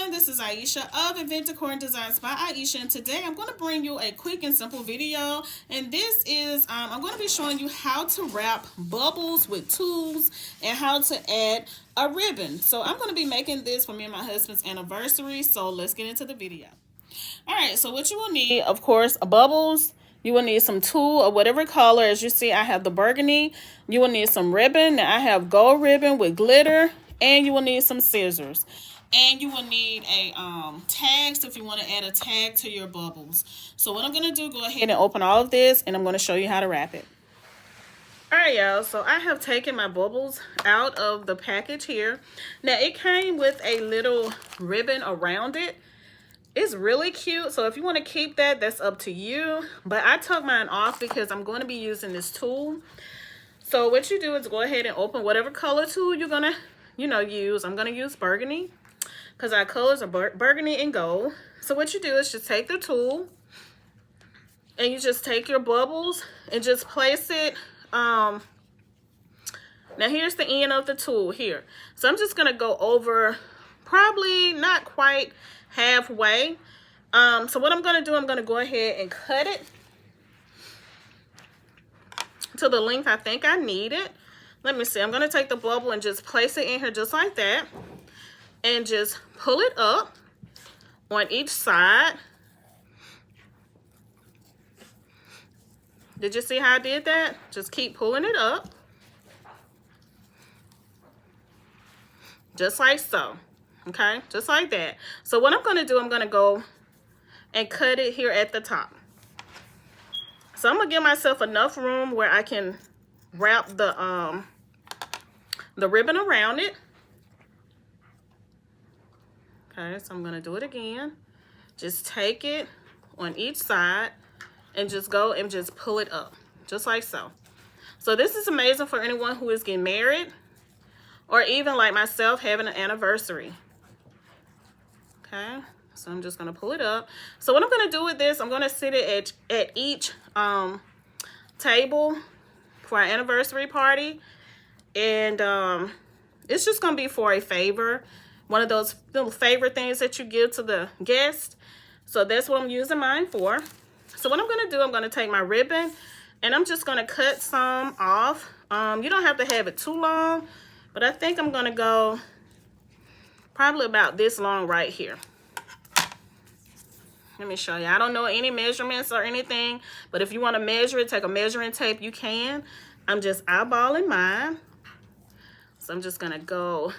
everyone, this is Aisha of Decor and Designs by Aisha, and today I'm going to bring you a quick and simple video. And this is I'm going to be showing you how to wrap bubbles with tools and how to add a ribbon. So I'm going to be making this for me and my husband's anniversary, so let's get into the video. Alright, so what you will need, of course, bubbles. You will need some tulle or whatever color. As you see, I have the burgundy. You will need some ribbon. Now I have gold ribbon with glitter. And you will need some scissors. And you will need a tag, so if you want to add a tag to your bubbles. So what I'm going to do, go ahead and open all of this, and I'm going to show you how to wrap it. Alright, y'all, so I have taken my bubbles out of the package here. Now, it came with a little ribbon around it. It's really cute, so if you want to keep that, that's up to you. But I took mine off because I'm going to be using this tool. So what you do is go ahead and open whatever color tool you're going to use. I'm going to use burgundy because our colors are burgundy and gold. So what you do is just take the tool and you just take your bubbles and just place it. Now here's the end of the tool here. So I'm just going to go over probably not quite halfway. So what I'm going to do, I'm going to go ahead and cut it to the length I think I need it. Let me see. I'm going to take the bubble and just place it in here just like that. And just pull it up on each side. Did you see how I did that? Just keep pulling it up. Just like so. Okay? Just like that. So what I'm going to do, I'm going to go and cut it here at the top. So I'm going to give myself enough room where I can wrap the ribbon around it. Okay, so I'm going to do it again. Just take it on each side and just go and just pull it up, just like so. So this is amazing for anyone who is getting married or even like myself having an anniversary. Okay, so I'm just going to pull it up. So what I'm going to do with this, I'm going to sit it at each table for our anniversary party. And it's just going to be for a favor. One of those little favor things that you give to the guest. So that's what I'm using mine for. So what I'm going to do, I'm going to take my ribbon and I'm just going to cut some off. You don't have to have it too long, but I think I'm going to go probably about this long right here. Let me show you. I don't know any measurements or anything, but if you want to measure it, take a measuring tape, you can. I'm just eyeballing mine. So I'm just going to go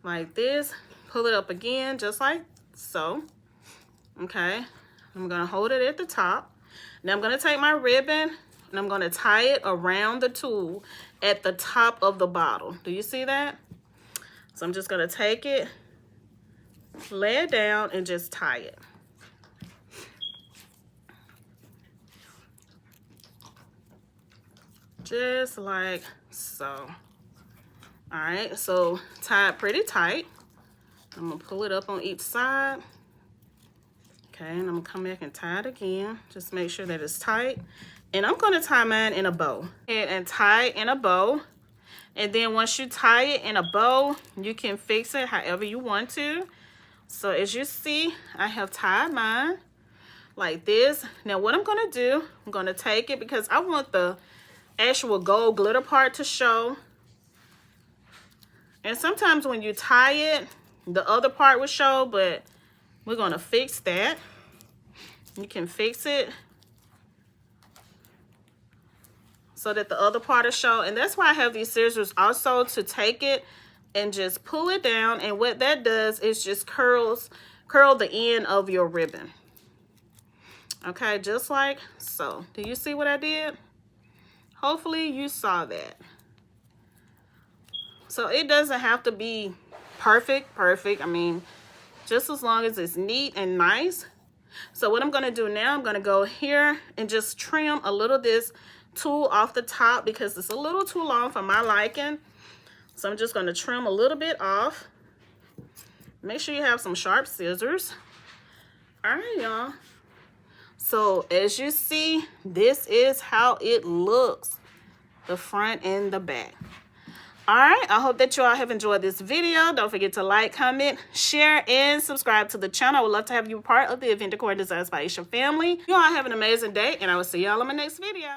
like this, pull it up again, just like so. Okay, I'm going to hold it at the top. Now I'm going to take my ribbon and I'm going to tie it around the tool at the top of the bottle. Do you see that? So I'm just going to take it, lay it down, and just tie it. Just like so. All right, so tie it pretty tight. I'm gonna pull it up on each side. Okay, and I'm gonna come back and tie it again. Just make sure that it's tight. And I'm gonna tie mine in a bow. And tie it in a bow. And then once you tie it in a bow, you can fix it however you want to. So as you see, I have tied mine like this. Now what I'm gonna do, I'm gonna take it because I want the actual gold glitter part to show. And sometimes when you tie it, the other part will show, but we're going to fix that. You can fix it so that the other part will show. And that's why I have these scissors also, to take it and just pull it down. And what that does is just curl the end of your ribbon. Okay, just like so. Do you see what I did? Hopefully you saw that. So it doesn't have to be perfect. I mean, just as long as it's neat and nice. So what I'm going to do now, I'm going to go here and just trim a little of this tool off the top because it's a little too long for my liking. So I'm just going to trim a little bit off. Make sure you have some sharp scissors. All right, y'all. So as you see, this is how it looks, the front and the back. All right, I hope that you all have enjoyed this video. Don't forget to like, comment, share, and subscribe to the channel. I would love to have you part of the Event Decor Designs by Aisha family. You all have an amazing day, and I will see y'all in my next video.